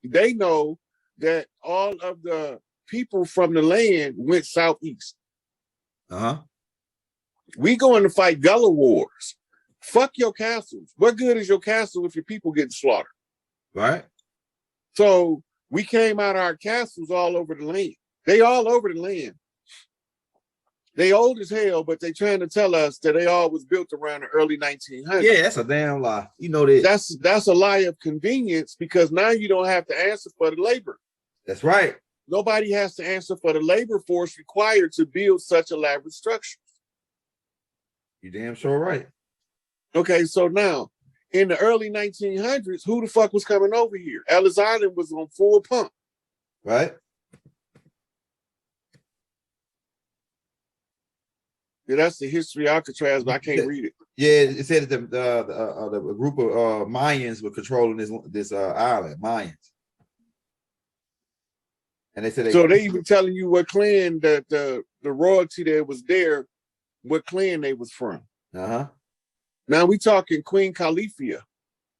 they know that all of the people from the land went southeast. We going to fight Gullah wars. Fuck your castles. What good is your castle if your people get slaughtered? Right. So we came out of our castles all over the land. They all over the land. They old as hell, but they trying to tell us that they all was built around the early 1900s. Yeah, that's a damn lie. You know that. That's a lie of convenience, because now you don't have to answer for the labor. That's right. Nobody has to answer for the labor force required to build such elaborate structures. You damn sure right. Okay, so now in the early 1900s, who the fuck was coming over here? Ellis Island was on full pump. Right. Yeah, that's the history of Alcatraz, but I can't read it. Yeah, it said that the group of Mayans were controlling this island, Mayans. And they said so they even telling you what clan that the royalty that was there, what clan they was from. Now we talking Queen Califia.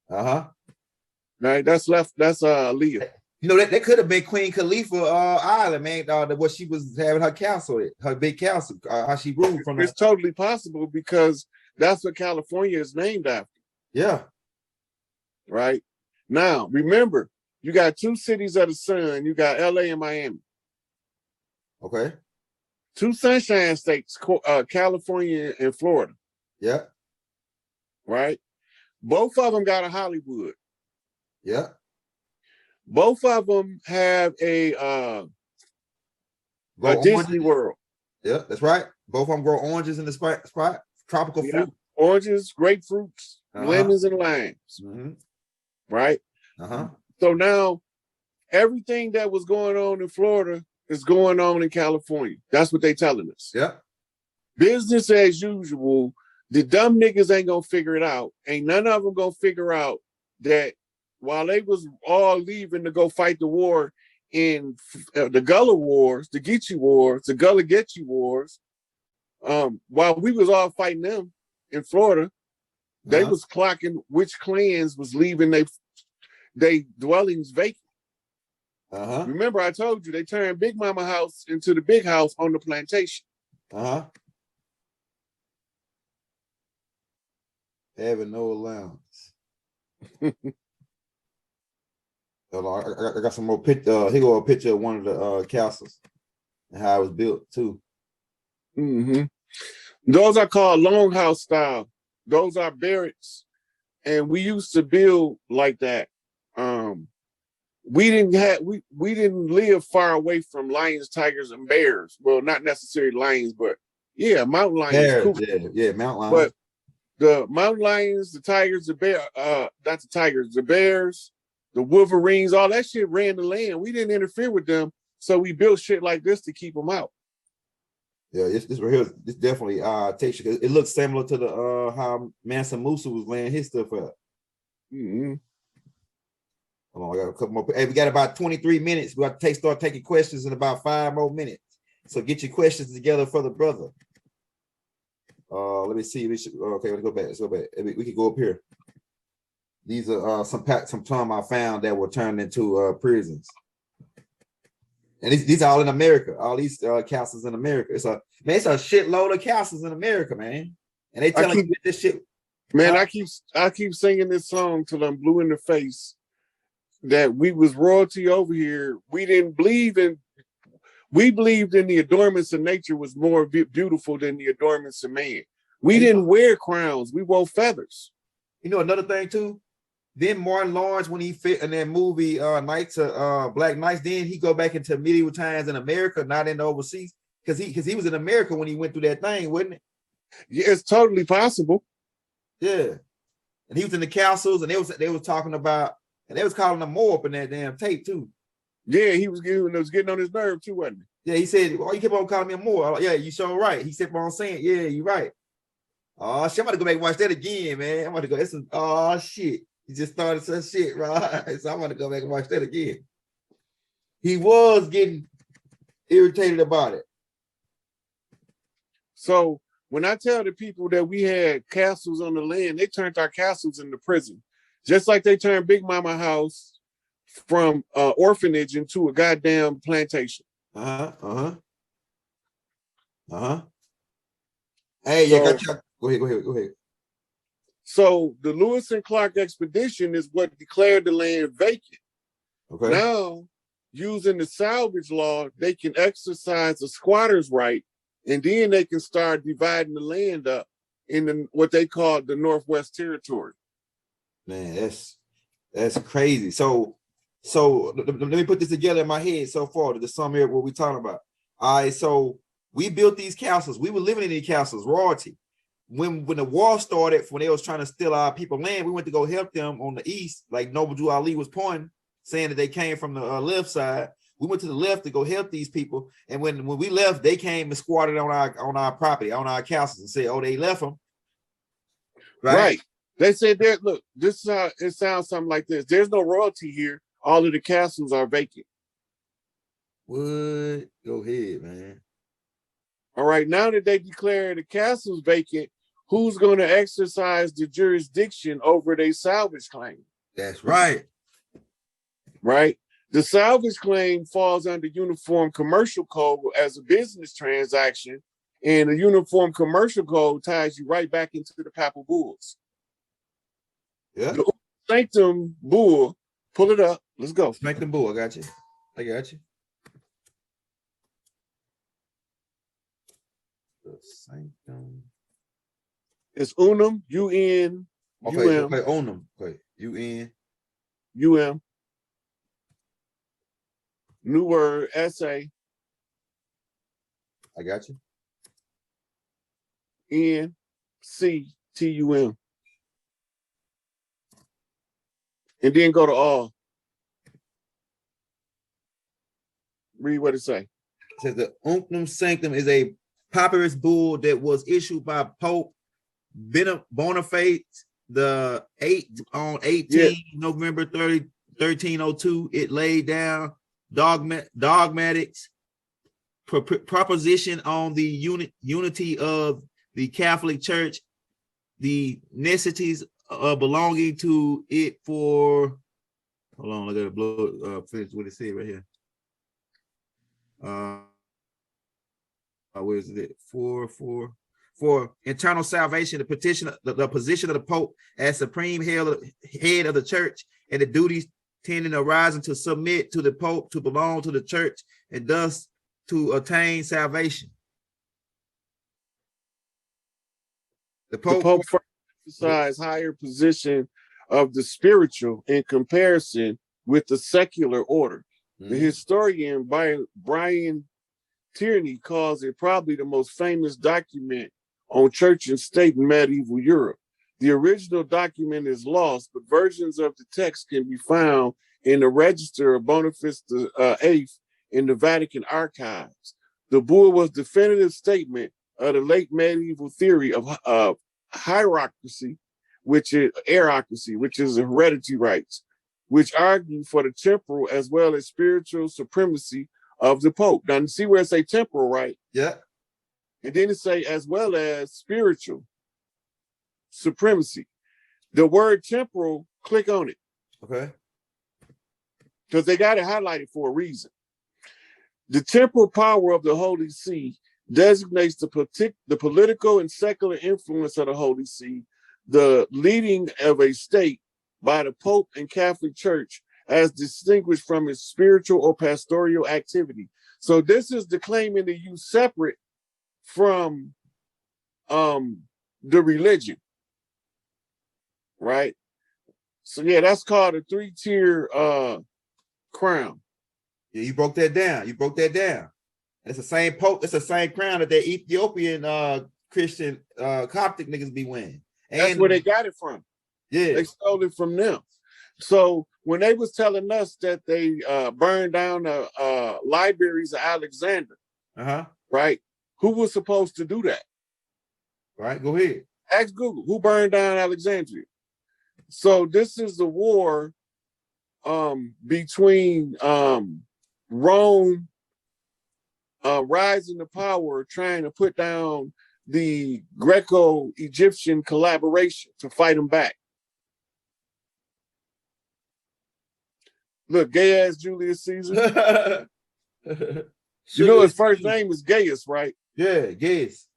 Right, that's Leah. You know, that could have been Queen Khalifa Island, man. What she was having her castle, her big castle, how she ruled from. It's totally possible, because that's what California is named after. Yeah. Right. Now, remember, you got two cities of the sun. You got LA and Miami. Okay. Two sunshine states, California and Florida. Yeah. Right. Both of them got a Hollywood. Yeah. Both of them have a Disney World. Yeah, that's right. Both of them grow oranges in the spot, tropical fruit. Oranges, grapefruits, lemons, and limes. Right? So now everything that was going on in Florida is going on in California. That's what they telling us. Yeah. Business as usual. The dumb niggas ain't gonna figure it out. Ain't none of them gonna figure out that while they was all leaving to go fight the war in the Gullah Wars, the Geechee Wars, the Gullah Geechee Wars, while we was all fighting them in Florida, they was clocking which clans was leaving they dwellings vacant. Remember, I told you they turned Big Mama house into the big house on the plantation. Having no allowance. I got some more picture. Here go a picture of one of the castles and how it was built too. Those are called longhouse style. Those are barracks, and we used to build like that. We didn't live far away from lions, tigers, and bears. Well, not necessarily lions, but yeah, mountain lions. Bears, cool. yeah, mountain lions. But the mountain lions, the tigers, the bear, not the tigers, the bears, the wolverines, all that shit ran the land. We didn't interfere with them, so we built shit like this to keep them out. Yeah, this right here, this definitely takes you. It looks similar to the how Mansa Musa was laying his stuff out. Hold on, I got a couple more. Hey, we got about 23 minutes. We got to start taking questions in about 5 more minutes. So get your questions together for the brother. Let me see. Okay, let's go back. Let's go back. We can go up here. These are some time I found that were turned into prisons. And these are all in America. All these castles in America. It's a shitload of castles in America, man. And they telling you this shit. Man, I keep singing this song till I'm blue in the face. That we was royalty over here. We believed in the adornments of nature was more beautiful than the adornments of man. We didn't wear crowns. We wore feathers. You know another thing too. Then Martin Lawrence, when he fit in that movie Black Knights, then he go back into medieval times in America, not in the overseas, because he was in America when he went through that thing, wasn't it? Yeah, it's totally possible. Yeah, and he was in the castles, and they was talking about, and they was calling him more up in that damn tape too. Yeah, he was getting on his nerve too, wasn't he? Yeah, he said, "Oh, you keep on calling me more." Yeah, you sure right. He kept on saying, "Yeah, you're right." Oh shit, I'm about to go back and watch that again, man. I'm about to go. Oh shit. He just started some shit, right? So I'm gonna go back and watch that again. He was getting irritated about it. So when I tell the people that we had castles on the land, they turned our castles into prison. Just like they turned Big Mama house from orphanage into a goddamn plantation. Hey, So, go ahead. So the Lewis and Clark expedition is what declared the land vacant. Okay. Now, using the salvage law, they can exercise a squatter's right, and then they can start dividing the land up in what they call the Northwest Territory. Man, that's crazy. So let me put this together in my head so far to sum here what we're talking about. All right, so we built these castles. We were living in these castles, royalty. When the war started, when they was trying to steal our people land, we went to go help them on the east, like Noble Drew Ali was pointing, saying that they came from the left side. We went to the left to go help these people, and when we left, they came and squatted on our property, on our castles, and said, "Oh, they left them." Right. They said, "There, look, this is how it sounds. Something like this. There's no royalty here. All of the castles are vacant." What? Go ahead, man. All right. Now that they declare the castles vacant, who's going to exercise the jurisdiction over their salvage claim? That's right. Right. The salvage claim falls under Uniform Commercial Code as a business transaction, and the Uniform Commercial Code ties you right back into the papal bulls. Yeah. The Sanctum bull, pull it up. Let's go. Sanctum bull. I got you. The Sanctum. It's unum, UN, okay, UM. Okay, unum. Okay, UN. UM. New word, SA. I got you. NCTUM. And then go to all. Read what it say. It says the Unctum Sanctum is a papyrus bull that was issued by Pope Boniface the 18 November 1302. It laid down dogmatics proposition on the unity of the Catholic Church, the necessities belonging to it for. Hold on, I gotta blow finish what it said right here. Where is it? For internal salvation, the position of the Pope as supreme head of the church, and the duties tending arising to submit to the Pope, to belong to the church, and thus to attain salvation. The Pope emphasized higher position of the spiritual in comparison with the secular order. The historian Brian Tierney calls it probably the most famous document on church and state in medieval Europe. The original document is lost, but versions of the text can be found in the register of Boniface VIII in the Vatican archives. The bull was the definitive statement of the late medieval theory of hierarchy, which is aristocracy, which is hereditary rights, which argue for the temporal as well as spiritual supremacy of the Pope. Now, see where it say temporal, right? Yeah. And then it say as well as spiritual supremacy. The word temporal, click on it. Okay. Because they got it highlighted for a reason. The temporal power of the Holy See designates the political and secular influence of the Holy See, the leading of a state by the Pope and Catholic Church as distinguished from its spiritual or pastoral activity. So this is the claiming to you separate from the religion, right? So yeah, that's called a 3-tier crown. Yeah, you broke that down. It's the same Pope. It's the same crown that the Ethiopian Christian Coptic niggas be wearing. And that's where they got it from. Yeah, they stole it from them. So when they was telling us that they burned down the libraries of Alexander, right? Who was supposed to do that? Right, go ahead. Ask Google, who burned down Alexandria? So this is the war between Rome rising to power, trying to put down the Greco-Egyptian collaboration to fight them back. Look, gay ass Julius Caesar. You know his first name is Gaius, right? Yeah, Gaius.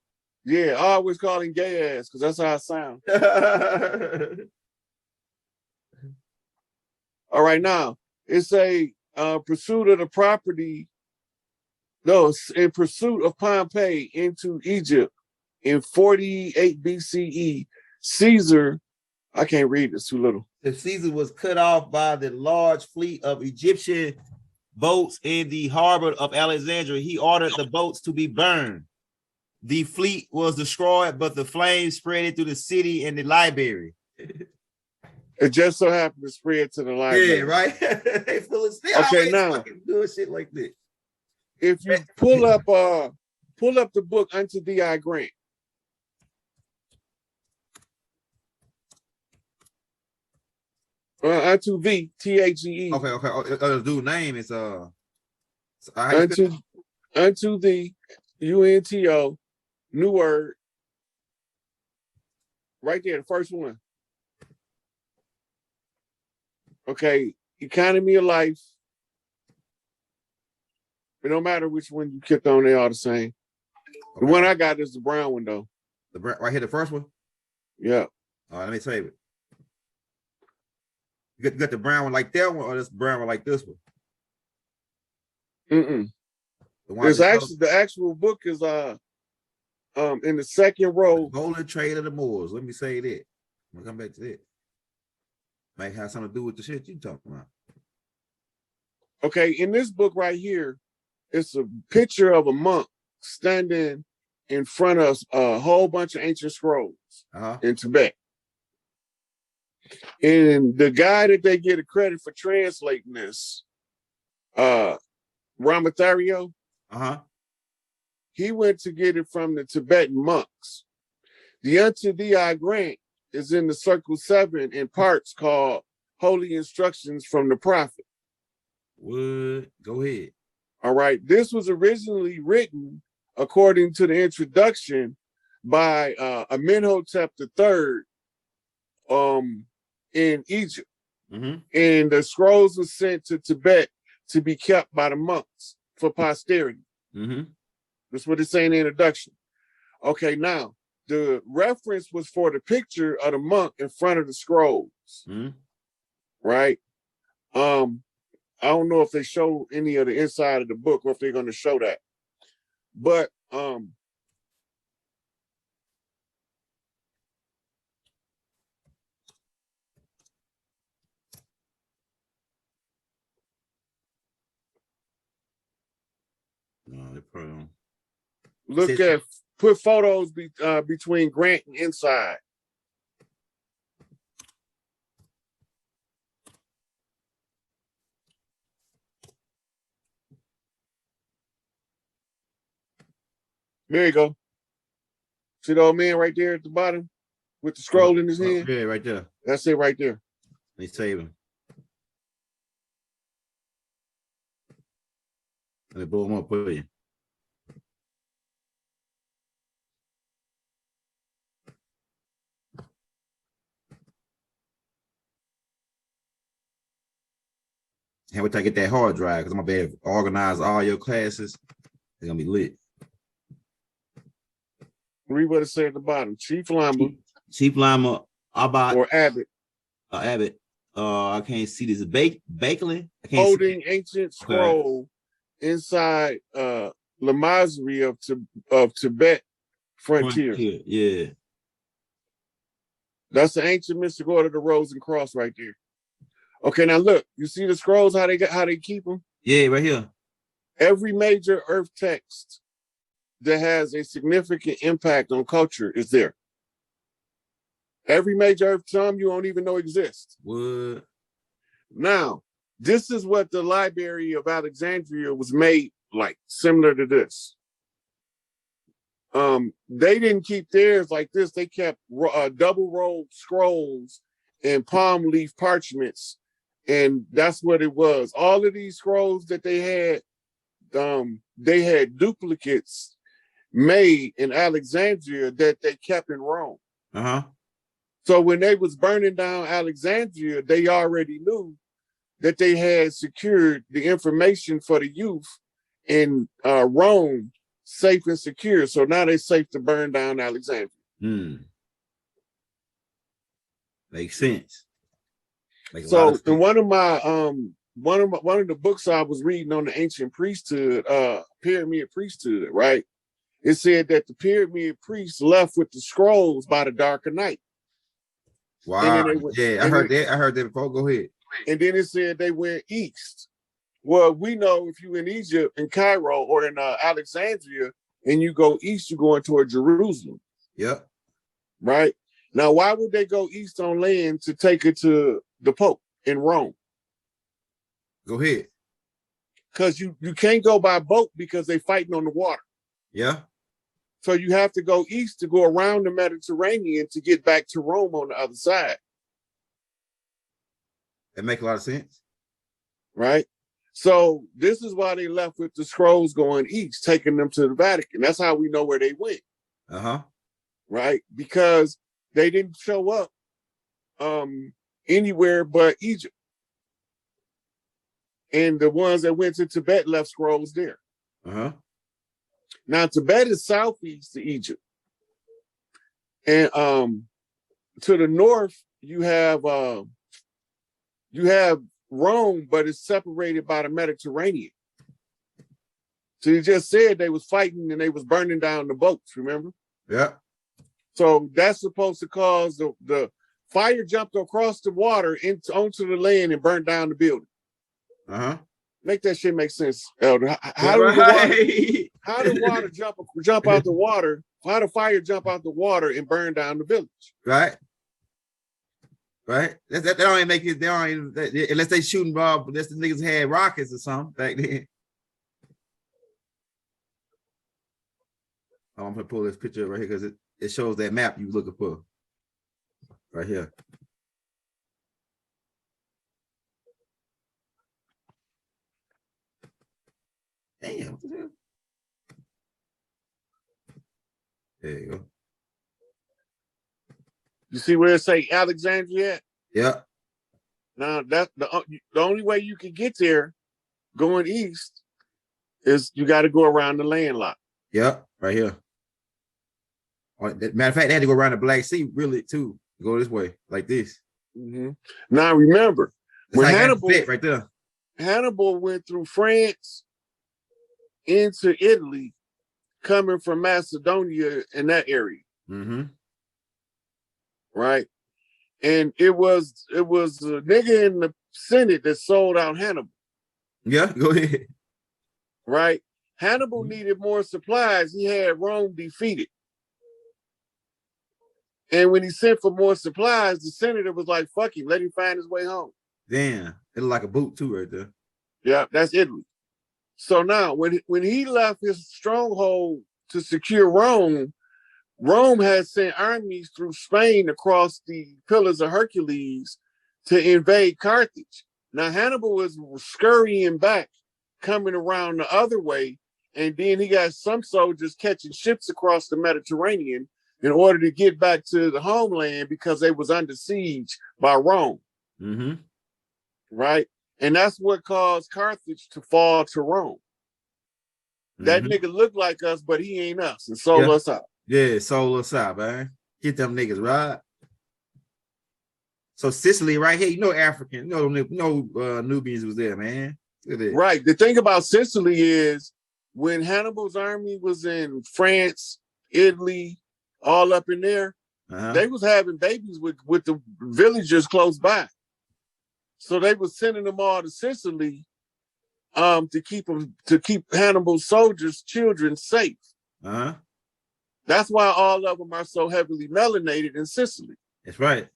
Yeah, I always call him gay ass because that's how I sound. All right, now it's a pursuit of the property. No, it's in pursuit of Pompeii into Egypt in 48 BCE. Caesar, I can't read, it's too little. The Caesar was cut off by the large fleet of Egyptian boats in the harbor of Alexandria. He ordered the boats to be burned. The fleet was destroyed, but the flames spread through the city and the library. It just so happened to spread to the library. Yeah, right. They okay, now doing shit like this. If you pull up the book Unto Thee I Grant. Unto Thee, THE. Okay. The dude's name is Unto Thee, UNTO, new word. Right there, the first one. Okay, economy of life. It don't matter which one you click on, they all the same. Okay. The one I got is the brown one though. Right here, the first one? Yeah. All right, let me save it. You got the brown one like that one, or this brown one like this one? It's actually the actual book is in the second row. Golden Trade of the Moors. Let me say that. I'm gonna come back to that. Might have something to do with the shit you talking about. Okay, in this book right here, it's a picture of a monk standing in front of a whole bunch of ancient scrolls in Tibet. And the guy that they get a credit for translating this, Ramathario, he went to get it from the Tibetan monks. The Unto Thee I Grant is in the Circle 7 in parts called Holy Instructions from the Prophet. What? Go ahead. All right. This was originally written, according to the introduction, by Amenhotep III in Egypt. And the scrolls were sent to Tibet to be kept by the monks for posterity. That's what it's saying in the introduction. Okay, now, the reference was for the picture of the monk in front of the scrolls. Right? I don't know if they show any of the inside of the book or if they're going to show that. But no, they probably don't. Look at, put photos between Grant and inside. There you go. See the old man right there at the bottom with the scroll in his hand? Yeah, right there. That's it right there. They save him. They blow him up for you. And once I get that hard drive, because I'm gonna be able to organize all your classes, they're gonna be lit. Read what it said at the bottom. Chief Lama. Chief Lama Abbott. Or Abbott. Abbott. I can't see this. Bakelin. Holding ancient scroll inside Lamazri of Tibet frontier. Yeah. That's the ancient mystic order of the Rose and Cross right there. Okay, now look, you see the scrolls, how they keep them? Yeah, right here. Every major earth text that has a significant impact on culture is there. Every major earth tome you don't even know exists. What? Now, this is what the Library of Alexandria was made like, similar to this. They didn't keep theirs like this. They kept double-rolled scrolls and palm leaf parchments, and that's what it was. All of these scrolls that they had duplicates made in Alexandria that they kept in Rome. So when they was burning down Alexandria, they already knew that they had secured the information for the youth in Rome safe and secure. So now they're safe to burn down Alexandria. Makes sense. So in one of the books I was reading on the ancient priesthood, pyramid priesthood, right? It said that the pyramid priests left with the scrolls by the dark of night. Wow. I heard that before. Go ahead. And then it said they went east. Well, we know if you're in Egypt, in Cairo, or in Alexandria, and you go east, you're going toward Jerusalem. Yep. Right? Now, why would they go east on land to take it to the Pope in Rome? Go ahead. Because you can't go by boat because they're fighting on the water. Yeah. So you have to go east to go around the Mediterranean to get back to Rome on the other side. That makes a lot of sense. Right? So this is why they left with the scrolls going east, taking them to the Vatican. That's how we know where they went. Right? Because they didn't show up anywhere but Egypt. And the ones that went to Tibet left scrolls there. Now Tibet is southeast to Egypt. And to the north, you have Rome, but it's separated by the Mediterranean. So you just said they was fighting and they was burning down the boats, remember? Yeah. So that's supposed to cause the fire jumped across the water onto the land and burned down the building. Make that shit make sense, Elder. How did water jump out the water? How did fire jump out the water and burn down the village? Right. Right. That don't even make it. They don't even, unless they shooting Bob. Unless the niggas had rockets or something back then. I'm gonna pull this picture right here because it shows that map you looking for. Right here. Damn. What the hell? There you go. You see where it say Alexandria at? Yeah. Now that's the only way you can get there going east is you got to go around the landlocked. Yeah, right here. Matter of fact, they had to go around the Black Sea really too. Go this way, like this. Now remember, when Hannibal right there. Hannibal went through France into Italy, coming from Macedonia in that area. Right? And it was a nigga in the Senate that sold out Hannibal. Yeah, go ahead. Right? Hannibal needed more supplies. He had Rome defeated. And when he sent for more supplies, the senator was like, fuck him, let him find his way home. Damn, it looked like a boot too right there. Yeah, that's Italy. So now, when he left his stronghold to secure Rome, Rome had sent armies through Spain across the Pillars of Hercules to invade Carthage. Now, Hannibal was scurrying back, coming around the other way, and then he got some soldiers catching ships across the Mediterranean in order to get back to the homeland because they was under siege by Rome. Right? And that's what caused Carthage to fall to Rome. That nigga looked like us, but he ain't us, and sold us out. Yeah, sold us out, man. Get them niggas right. So Sicily, right here, you know, African, no Nubians was there, man. Right. The thing about Sicily is when Hannibal's army was in France, Italy, all up in there, they was having babies with the villagers close by. So they was sending them all to Sicily to keep Hannibal's soldiers' children safe. That's why all of them are so heavily melanated in Sicily. That's right.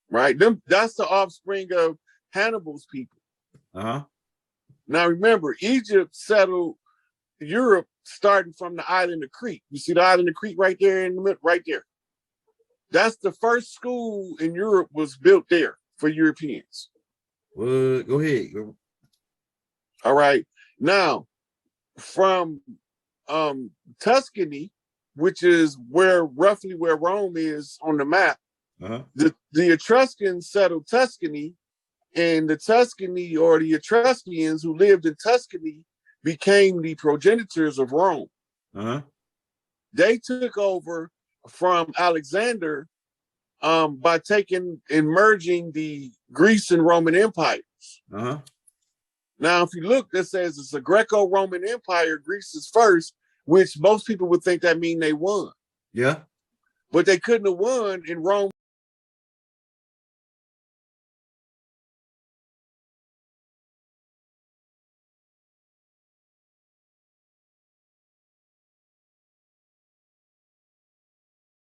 Right? That's the offspring of Hannibal's people. Now remember, Egypt settled Europe starting from the island of Crete. You see the island of Crete right there in the middle, right there. That's the first school in Europe was built there for Europeans. Well, go ahead. All right. Now, from Tuscany, which is roughly where Rome is on the map, the Etruscans settled Tuscany And the Tuscany or the Etruscans who lived in Tuscany became the progenitors of Rome. They took over from Alexander by taking and merging the Greece and Roman empires. Now, if you look, that says it's a Greco-Roman Empire. Greece is first, which most people would think that mean they won. Yeah. But they couldn't have won in Rome